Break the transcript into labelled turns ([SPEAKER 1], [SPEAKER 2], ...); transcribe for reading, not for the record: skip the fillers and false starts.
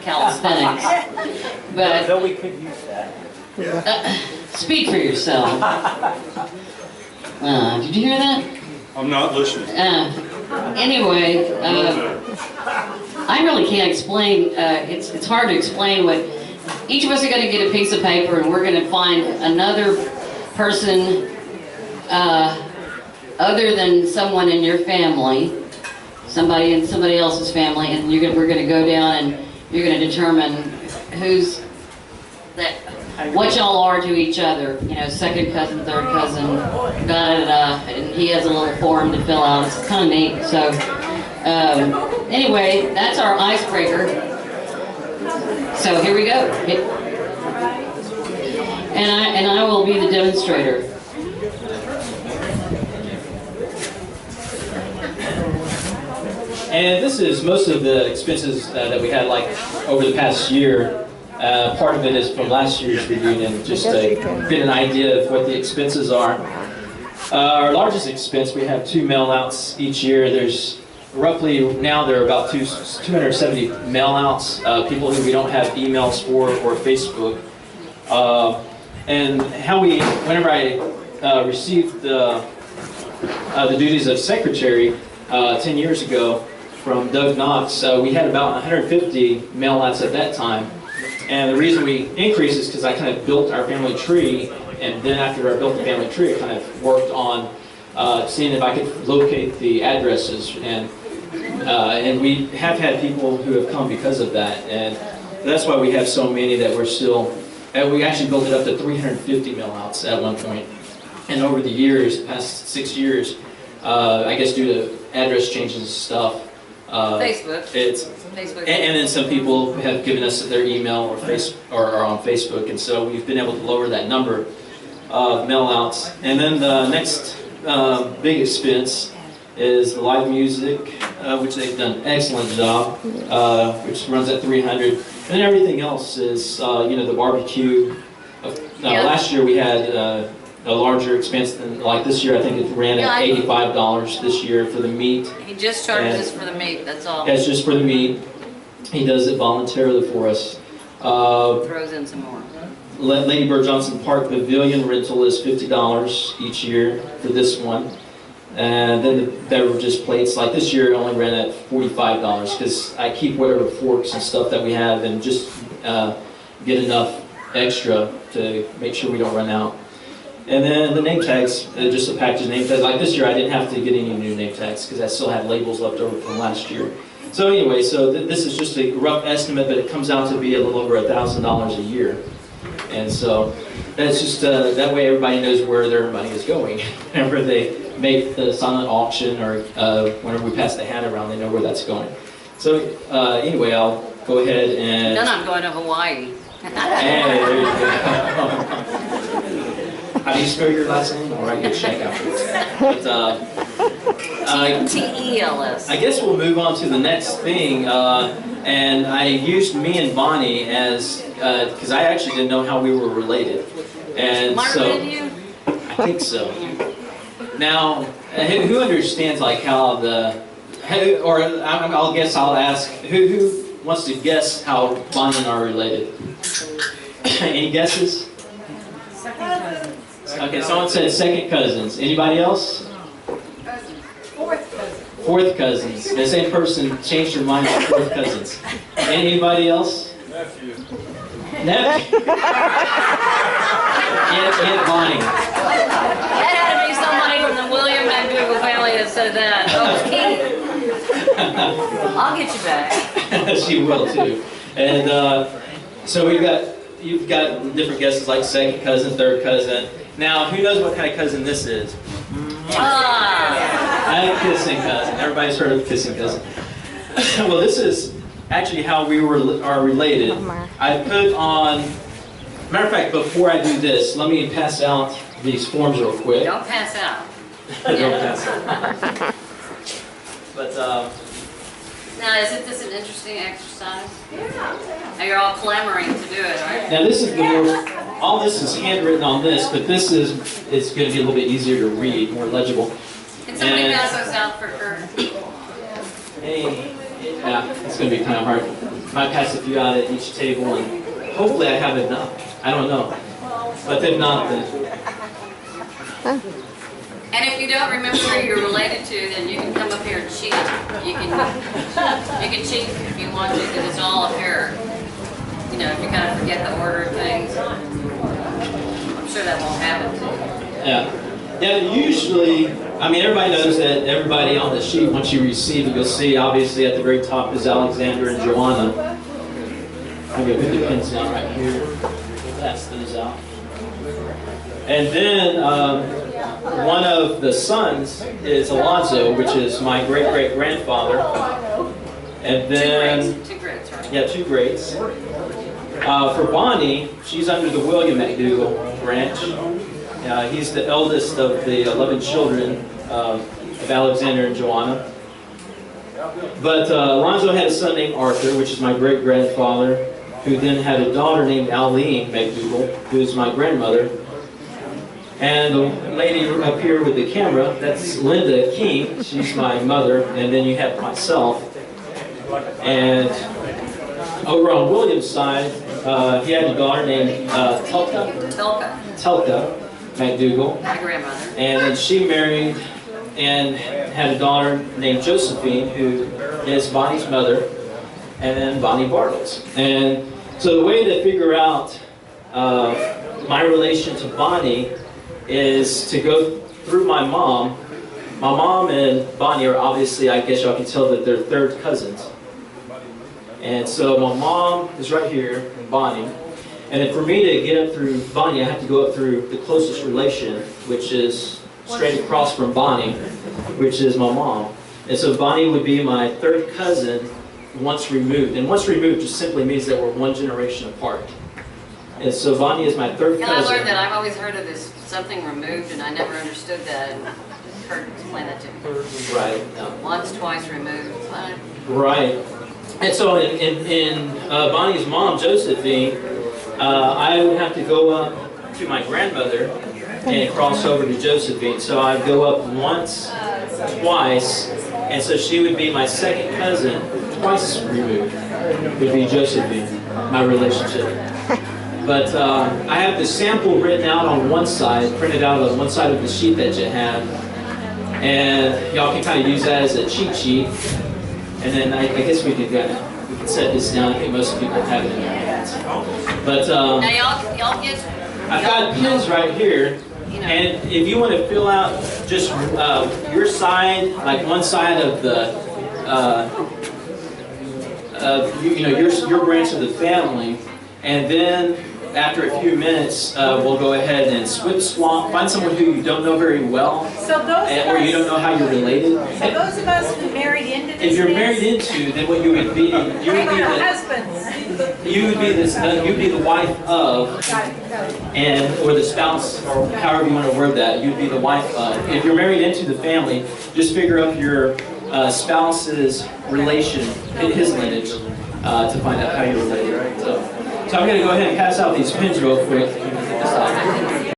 [SPEAKER 1] calisthenics. But
[SPEAKER 2] Though we could use that.
[SPEAKER 1] speak for yourself. Did you hear that?
[SPEAKER 3] I'm not listening.
[SPEAKER 1] Anyway, I really can't explain. It's hard to explain what each of us are going to get a piece of paper, and we're going to find another person other than someone in your family, somebody in somebody else's family, and we're going to go down and you're going to determine who's that. What y'all are to each other, you know, second cousin, third cousin, and he has a little form to fill out. It's kind of neat. So, anyway, that's our icebreaker. So here we go. And I will be the demonstrator.
[SPEAKER 4] And this is most of the expenses that we had, like over the past year. Part of it is from last year's reunion, just to get an idea of what the expenses are. Our largest expense, we have 2 mail-outs each year. There's roughly, now there are about 270 mail-outs, people who we don't have emails for or Facebook. And whenever I received the duties of secretary 10 years ago from Doug Knox, we had about 150 mail-outs at that time. And the reason we increased is because I kind of built our family tree, and then after I built the family tree, I kind of worked on seeing if I could locate the addresses, and we have had people who have come because of that, and that's why we have so many that we're still. And we actually built it up to 350 mail-outs at one point, and over the years, past 6 years, I guess due to address changes and stuff.
[SPEAKER 1] Facebook.
[SPEAKER 4] And then some people have given us their email or are on Facebook, and so we've been able to lower that number of mail-outs. And then the next big expense is the live music, which they've done an excellent job, which runs at $300. And then everything else is, the barbecue. Last year we had a larger expense than, like this year I think it ran at $85 this year for the meat.
[SPEAKER 1] He just charges us for the meat, that's all.
[SPEAKER 4] It's just for the meat. He does it voluntarily for us.
[SPEAKER 1] Throws in some more.
[SPEAKER 4] Lady Bird Johnson Park Pavilion rental is $50 each year for this one. And then the beverages plates, like this year it only ran at $45 because I keep whatever forks and stuff that we have and just get enough extra to make sure we don't run out. And then the name tags, just a package of name tags. Like this year I didn't have to get any new name tags because I still had labels left over from last year. So anyway, this is just a rough estimate, but it comes out to be a little over $1,000 a year. And so that's just, that way everybody knows where their money is going. Whenever they make the silent auction or whenever we pass the hat around, they know where that's going. So anyway, I'll go ahead and...
[SPEAKER 1] Then I'm going to Hawaii.
[SPEAKER 4] Hey, there you go. How do you spell your last name? I'll write your check afterwards. But,
[SPEAKER 1] T-E-L-S.
[SPEAKER 4] I guess we'll move on to the next thing. And I used me and Bonnie as, because I actually didn't know how we were related. And so,
[SPEAKER 1] you?
[SPEAKER 4] I think so. Now, who understands like how I'll guess I'll ask, who wants to guess how Bonnie and I are related? Any guesses?
[SPEAKER 5] Second cousins.
[SPEAKER 4] Okay, someone said second cousins. Anybody else?
[SPEAKER 5] Fourth cousins.
[SPEAKER 4] Fourth cousins. The same person changed her mind to fourth cousins. Anybody else?
[SPEAKER 3] Nephew.
[SPEAKER 4] Nephew. Aunt Bonnie.
[SPEAKER 1] That had to be somebody from the William McDougall family that said that. Oh, Keith. I'll get you back.
[SPEAKER 4] She will too. And so you've got different guesses like second cousin, third cousin. Now, who knows what kind of cousin this is? A kissing cousin. Everybody's heard of kissing cousin. Well, this is actually how we are related. I put on. Matter of fact, before I do this, let me pass out these forms real quick.
[SPEAKER 1] Don't pass out.
[SPEAKER 4] Don't pass out. But
[SPEAKER 1] Now, isn't this an interesting exercise? Yeah. Now you're all clamoring to do it, right?
[SPEAKER 4] now this is the more. All this is handwritten on this, but this is going to be a little bit easier to read, more legible.
[SPEAKER 1] Can somebody pass those out for Kurt?
[SPEAKER 4] Hey, Yeah, it's going to be kind of hard. Might pass a few out at each table, and hopefully I have enough. I don't know. But if not, then...
[SPEAKER 1] And if you don't remember who you're related to, then you can come up here and cheat. You can cheat if you want to, because it's all up here. You know, if you kind of forget the order of things. I'm sure that won't happen to you.
[SPEAKER 4] Yeah. Yeah, usually, I mean, everybody knows that everybody on the sheet, once you receive it, you'll see, obviously, at the very top is Alexander and Joanna. I'm going to put the pins down right here. Pass those out. And then, one of the sons is Alonzo, which is my great-great-grandfather. And then...
[SPEAKER 1] Two grades, right?
[SPEAKER 4] Yeah, 2 grades. For Bonnie, she's under the William McDougall branch. He's the eldest of the 11 children of Alexander and Joanna. But Alonzo had a son named Arthur, which is my great-grandfather, who then had a daughter named Aline McDougall, who is my grandmother. And the lady up here with the camera, that's Linda King. She's my mother. And then you have myself. And over on William's side, he had a daughter named Telka McDougall.
[SPEAKER 1] My grandmother.
[SPEAKER 4] And then she married and had a daughter named Josephine, who is Bonnie's mother, and then Bonnie Bartles. And so the way to figure out my relation to Bonnie is to go through my mom. My mom and Bonnie are obviously, I guess y'all can tell that they're third cousins. And so my mom is right here, and Bonnie. And then for me to get up through Bonnie, I have to go up through the closest relation, which is straight across from Bonnie, which is my mom. And so Bonnie would be my third cousin once removed. And once removed just simply means that we're 1 generation apart. And so Bonnie is my third cousin.
[SPEAKER 1] And I learned that. I've always heard of this something removed, and I never understood that. And Kurt explained that to me.
[SPEAKER 4] Right.
[SPEAKER 1] Once, twice removed.
[SPEAKER 4] Right. And so in Bonnie's mom, Josephine, I would have to go up to my grandmother and cross over to Josephine. So I'd go up once, twice, and so she would be my second cousin, twice removed, would be Josephine, my relationship. But I have the sample written out on one side, printed out on one side of the sheet that you have, and y'all can kind of use that as a cheat sheet. And then I guess we can set this down. I think most people have it in their hands. But
[SPEAKER 1] now y'all get.
[SPEAKER 4] I've got pins right here, and if you want to fill out just your side, like one side of the, your branch of the family, and then after a few minutes, we'll go ahead and swap, find someone who you don't know very well, or you don't know how you're related.
[SPEAKER 5] So those of us who married into this,
[SPEAKER 4] if you're married into, then what you would be, you'd be the wife of, or the spouse, or however you want to word that. You'd be the wife of. If you're married into the family, just figure up your spouse's relation, his lineage, to find out how you're related. So I'm going to go ahead and pass out these pins real quick.